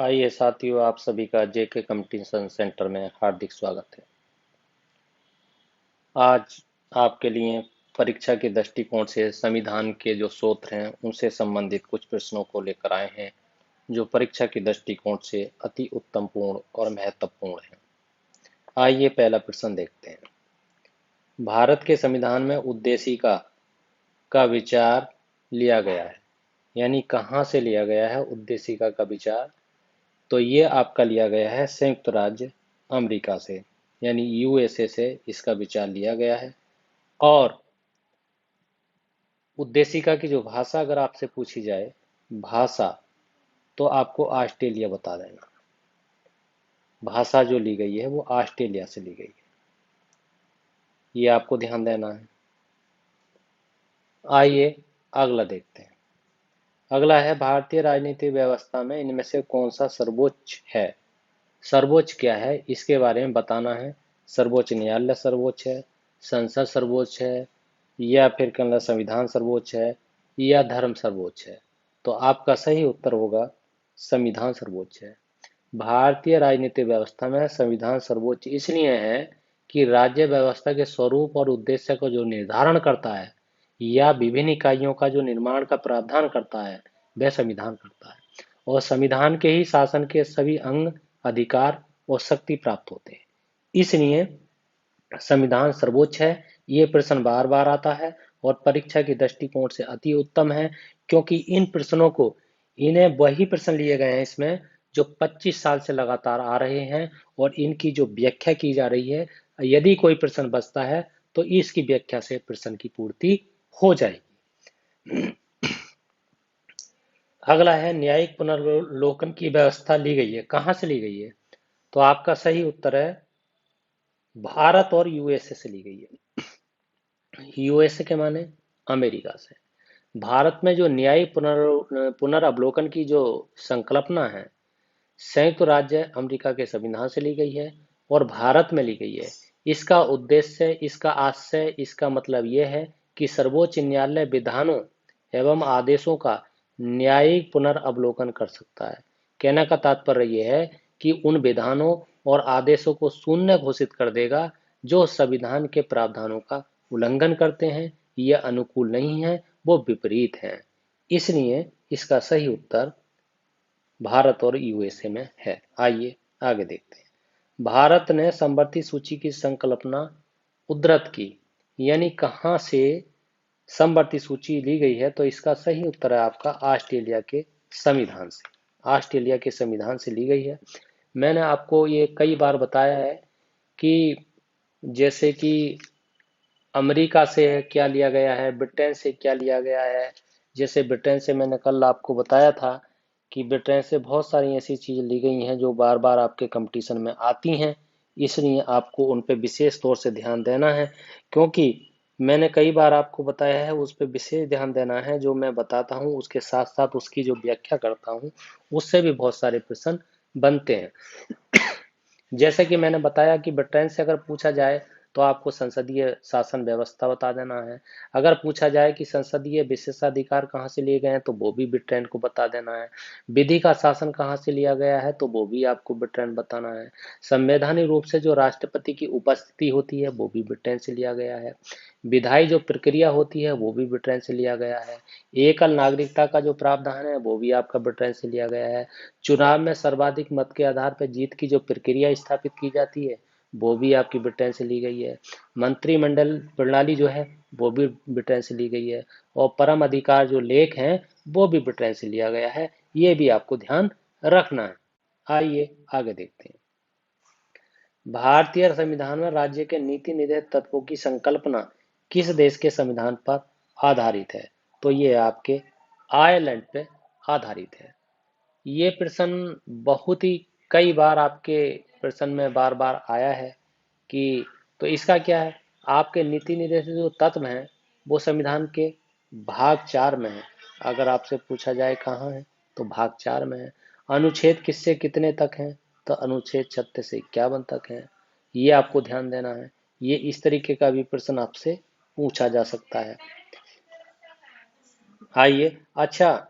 आइए साथियों, आप सभी का जेके कंपटीशन सेंटर में हार्दिक स्वागत है। आज आपके लिए परीक्षा के दृष्टिकोण से संविधान के जो सूत्र हैं उनसे संबंधित कुछ प्रश्नों को लेकर आए हैं, जो परीक्षा के दृष्टिकोण से अति उत्तमपूर्ण और महत्वपूर्ण है। आइए पहला प्रश्न देखते हैं। भारत के संविधान में उद्देशिका का विचार लिया गया है, यानी कहाँ से लिया गया है उद्देशिका का विचार? तो ये आपका लिया गया है संयुक्त राज्य अमेरिका से, यानी यूएसए से इसका विचार लिया गया है। और उद्देशिका की जो भाषा अगर आपसे पूछी जाए भाषा, तो आपको ऑस्ट्रेलिया बता देना। भाषा जो ली गई है वो ऑस्ट्रेलिया से ली गई है, ये आपको ध्यान देना है। आइए अगला देखते हैं। अगला है, भारतीय राजनीतिक व्यवस्था में इनमें से कौन सा सर्वोच्च है? सर्वोच्च क्या है इसके बारे में बताना है। सर्वोच्च न्यायालय सर्वोच्च है, संसद सर्वोच्च है, या फिर कहना संविधान सर्वोच्च है, या धर्म सर्वोच्च है? तो आपका सही उत्तर होगा संविधान सर्वोच्च है। भारतीय राजनीतिक व्यवस्था में संविधान सर्वोच्च इसलिए है कि राज्य व्यवस्था के स्वरूप और उद्देश्य को जो निर्धारण करता है या विभिन्न इकाइयों का जो निर्माण का प्रावधान करता है वह संविधान करता है, और संविधान के ही शासन के सभी अंग, अधिकार और शक्ति प्राप्त होते हैं। इसलिए संविधान सर्वोच्च है। ये प्रश्न बार बार आता है और परीक्षा के दृष्टिकोण से अति उत्तम है, क्योंकि इन प्रश्नों को इन्हें वही प्रश्न लिए गए हैं इसमें जो 25 साल से लगातार आ रहे हैं, और इनकी जो व्याख्या की जा रही है, यदि कोई प्रश्न बचता है तो इसकी व्याख्या से प्रश्न की पूर्ति हो जाएगी। अगला है, न्यायिक पुनर्विलोकन की व्यवस्था ली गई है, कहाँ से ली गई है? तो आपका सही उत्तर है भारत और यूएसए से ली गई है। यूएसए के माने अमेरिका से। भारत में जो न्यायिक पुनर्अवलोकन की जो संकल्पना है संयुक्त राज्य अमेरिका के संविधान से ली गई है और भारत में ली गई है। इसका उद्देश्य, इसका आशय, इसका मतलब यह है कि सर्वोच्च न्यायालय विधानों एवं आदेशों का न्यायिक पुनर्अवलोकन कर सकता है। कहने का तात्पर्य यह है कि उन विधानों और आदेशों को शून्य घोषित कर देगा जो संविधान के प्रावधानों का उल्लंघन करते हैं, यह अनुकूल नहीं है, वो विपरीत है। इसलिए इसका सही उत्तर भारत और यूएसए में है। आइए आगे देखते हैं। भारत ने समवर्ती सूची की संकल्पना उद्धृत की, यानी कहां से समवर्ती सूची ली गई है? तो इसका सही उत्तर है आपका ऑस्ट्रेलिया के संविधान से। ऑस्ट्रेलिया के संविधान से ली गई है। मैंने आपको ये कई बार बताया है कि जैसे कि अमेरिका से क्या लिया गया है, ब्रिटेन से क्या लिया गया है। जैसे ब्रिटेन से मैंने कल आपको बताया था कि ब्रिटेन से बहुत सारी ऐसी चीजें ली गई हैं जो बार बार आपके कंपटीशन में आती हैं, इसलिए आपको उन पे विशेष तौर से ध्यान देना है। क्योंकि मैंने कई बार आपको बताया है, उस पे विशेष ध्यान देना है। जो मैं बताता हूँ उसके साथ साथ उसकी जो व्याख्या करता हूँ उससे भी बहुत सारे प्रश्न बनते हैं। जैसे कि मैंने बताया कि ब्रिटेन से अगर पूछा जाए तो आपको संसदीय शासन व्यवस्था बता देना है। अगर पूछा जाए कि संसदीय विशेषाधिकार कहाँ से लिए गए हैं तो वो भी ब्रिटेन को बता देना है। विधि का शासन कहाँ से लिया गया है तो वो भी आपको ब्रिटेन बताना है। संवैधानिक रूप से जो राष्ट्रपति की उपस्थिति होती है वो भी ब्रिटेन से लिया गया है। विधायी जो प्रक्रिया होती है वो भी ब्रिटेन से लिया गया है। एकल नागरिकता का जो प्रावधान है वो भी आपका ब्रिटेन से लिया गया है। चुनाव में सर्वाधिक मत के आधार पर जीत की जो प्रक्रिया स्थापित की जाती है वो भी आपकी ब्रिटेन से ली गई है। मंत्रिमंडल प्रणाली जो है वो भी ब्रिटेन से ली गई है, और परम अधिकार जो लेख हैं वो भी ब्रिटेन से लिया गया है। ये भी आपको ध्यान रखना है। आइए आगे देखते हैं। भारतीय संविधान में राज्य के नीति निर्देश तत्वों की संकल्पना किस देश के संविधान पर आधारित है? तो ये आपके आयरलैंड पे आधारित है। ये प्रश्न बहुत ही कई बार आपके प्रश्न में बार बार आया है कि तो इसका क्या है? आपके नीति निर्देश जो तत्व हैं वो संविधान के भाग 4 में है। अगर आपसे पूछा जाए कहाँ है तो भाग 4 में है। अनुच्छेद किससे कितने तक हैं? तो अनुच्छेद 36 से 51 तक है। ये आपको ध्यान देना है। ये इस तरीके का भी प्रश्न आपसे पूछा जा सकता है। आइए, अच्छा,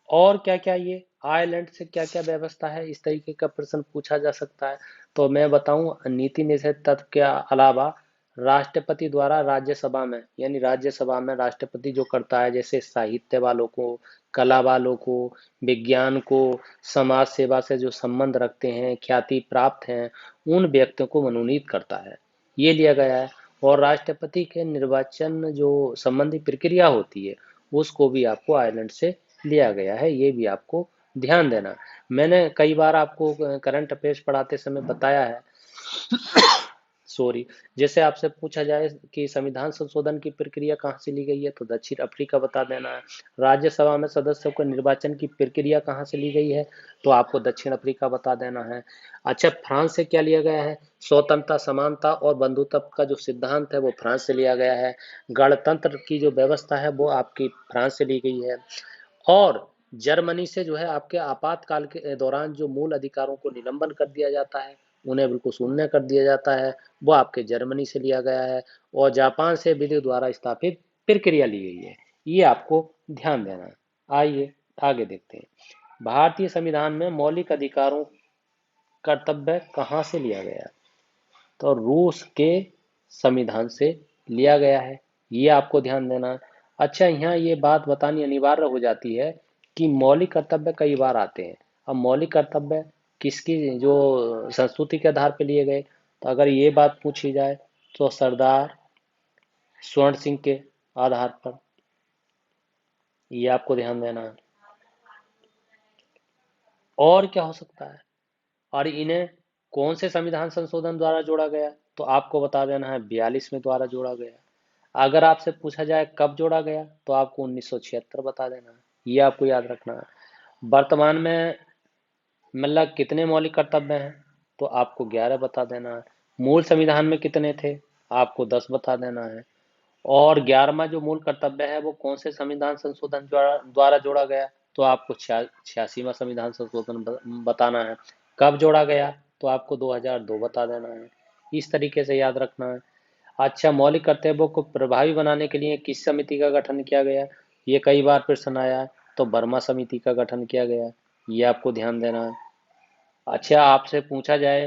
और क्या क्या ये आयरलैंड से क्या क्या व्यवस्था है, इस तरीके का प्रश्न पूछा जा सकता है। तो मैं बताऊं, नीति निषेध तत्व के अलावा राष्ट्रपति द्वारा राज्यसभा में, यानी राज्यसभा में राष्ट्रपति जो करता है, जैसे साहित्य वालों को, कला वालों को, विज्ञान को, समाज सेवा से जो संबंध रखते हैं, ख्याति प्राप्त हैं, उन व्यक्तियों को मनोनीत करता है, ये लिया गया है। और राष्ट्रपति के निर्वाचन जो संबंधी प्रक्रिया होती है, उसको भी आपको आयरलैंड से लिया गया है, ये भी आपको ध्यान देना। मैंने कई बार आपको करंट अफेयर्स पढ़ाते समय बताया है, सॉरी, जैसे आपसे पूछा जाए कि संविधान संशोधन की प्रक्रिया कहाँ से ली गई है, तो दक्षिण अफ्रीका बता देना है। राज्यसभा में सदस्यों को निर्वाचन की प्रक्रिया कहाँ से ली गई है, तो आपको दक्षिण अफ्रीका बता देना है। अच्छा, फ्रांस से क्या लिया गया है, स्वतंत्रता, समानता और बंधुत्व का जो सिद्धांत है वो फ्रांस से लिया गया है। गणतंत्र की जो व्यवस्था है वो आपकी फ्रांस से ली गई है। और जर्मनी से जो है आपके आपातकाल के दौरान जो मूल अधिकारों को निलंबन कर दिया जाता है, उन्हें बिल्कुल शून्य कर दिया जाता है, वो आपके जर्मनी से लिया गया है। और जापान से विधि द्वारा स्थापित प्रक्रिया ली गई है, ये आपको ध्यान देना है। आइए आगे देखते हैं, भारतीय संविधान में मौलिक अधिकारों कर्तव्य कहाँ से लिया गया, तो रूस के संविधान से लिया गया है, ये आपको ध्यान देना है। अच्छा, यहाँ ये बात बतानी अनिवार्य हो जाती है कि मौलिक कर्तव्य कई बार आते हैं। अब मौलिक कर्तव्य किसकी जो संस्कृति के आधार पर लिए गए, तो अगर ये बात पूछी जाए तो सरदार स्वर्ण सिंह के आधार पर, ये आपको ध्यान देना है। और क्या हो सकता है, और इन्हें कौन से संविधान संशोधन द्वारा जोड़ा गया, तो आपको बता देना है 42 में द्वारा जोड़ा गया। अगर आपसे पूछा जाए कब जोड़ा गया, तो आपको 1976 बता देना है, ये आपको याद रखना है। वर्तमान में मतलब कितने मौलिक कर्तव्य हैं, तो आपको 11 बता देना है। मूल संविधान में कितने थे, आपको 10 बता देना है। और 11वां जो मूल कर्तव्य है वो कौन से संविधान संशोधन द्वारा जोड़ा गया, तो आपको 86वां संविधान संशोधन बताना है। कब जोड़ा गया, तो आपको 2002 बता देना है। इस तरीके से याद रखना है। अच्छा, मौलिक कर्तव्यों को प्रभावी बनाने के लिए किस समिति का गठन किया गया, ये कई बार प्रश्न आया है, तो वर्मा समिति का गठन किया गया, ये आपको ध्यान देना है। अच्छा, आपसे पूछा जाए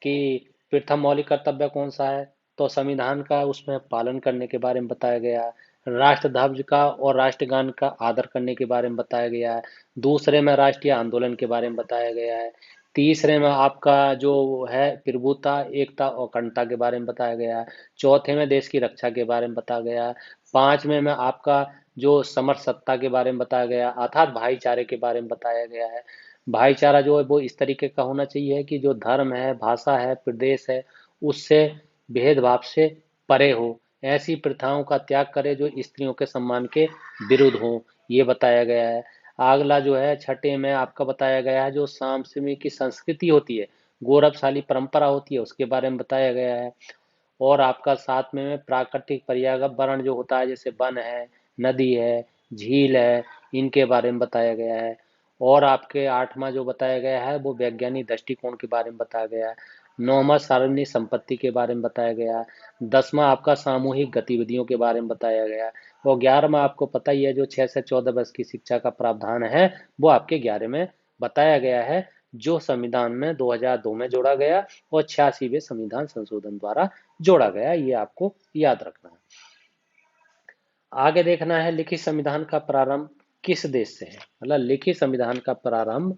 कि प्रथम मौलिक कर्तव्य कौन सा है, तो संविधान का उसमें पालन करने के बारे में बताया गया है। राष्ट्र ध्वज का और राष्ट्रगान का आदर करने के बारे में बताया गया है। दूसरे में राष्ट्रीय आंदोलन के बारे में बताया गया है। तीसरे में आपका जो है प्रभुता, एकता और अखंडता के बारे में बताया गया है। चौथे में देश की रक्षा के बारे में बताया गया है। पांचवें में आपका जो समर सत्ता के बारे में बताया गया, अर्थात भाईचारे के बारे में बताया गया है। भाईचारा जो है वो इस तरीके का होना चाहिए कि जो धर्म है, भाषा है, प्रदेश है, उससे भेदभाव से परे हो, ऐसी प्रथाओं का त्याग करे जो स्त्रियों के सम्मान के विरुद्ध हो, ये बताया गया है। अगला जो है छठे में आपका बताया गया है जो सामसिक की संस्कृति होती है, गौरवशाली परंपरा होती है, उसके बारे में बताया गया है। और आपका साथ में प्राकृतिक पर्यावरण जो होता है, जैसे वन है, नदी है, झील है, इनके बारे में बताया गया है। और आपके आठवां जो बताया गया है वो वैज्ञानिक दृष्टिकोण के बारे में बताया गया है। नौवां सार्वजनिक संपत्ति के बारे में बताया गया है। 10वां आपका सामूहिक गतिविधियों के बारे में बताया गया है। और 11वां आपको पता ही है जो 6 से 14 वर्ष की शिक्षा का प्रावधान है, वो आपके 11 में बताया गया है, जो संविधान में 2002 में जोड़ा गया और 86वें संविधान संशोधन द्वारा जोड़ा गया, ये आपको याद रखना है। आगे देखना है लिखित संविधान का प्रारंभ किस देश से है, मतलब लिखित संविधान का प्रारंभ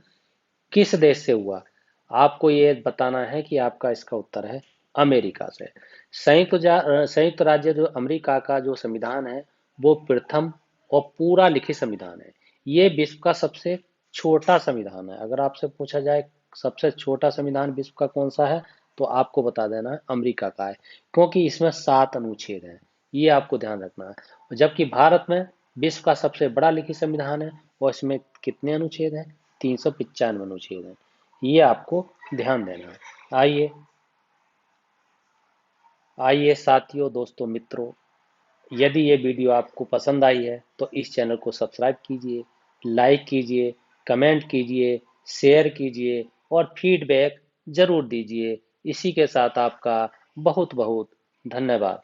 किस देश से हुआ, आपको ये बताना है कि आपका इसका उत्तर है अमेरिका से। संयुक्त राज्य जो अमेरिका का जो संविधान है वो प्रथम और पूरा लिखित संविधान है। ये विश्व का सबसे छोटा संविधान है। अगर आपसे पूछा जाए सबसे छोटा संविधान विश्व का कौन सा है, तो आपको बता देना है अमेरिका का है, क्योंकि इसमें 7 अनुच्छेद हैं, ये आपको ध्यान रखना है। जबकि भारत में विश्व का सबसे बड़ा लिखित संविधान है और इसमें कितने अनुच्छेद हैं, 395 अनुच्छेद हैं, ये आपको ध्यान देना है। आइए आइए साथियों, दोस्तों, मित्रों, यदि ये वीडियो आपको पसंद आई है तो इस चैनल को सब्सक्राइब कीजिए, लाइक कीजिए, कमेंट कीजिए, शेयर कीजिए और फीडबैक जरूर दीजिए। इसी के साथ आपका बहुत बहुत धन्यवाद।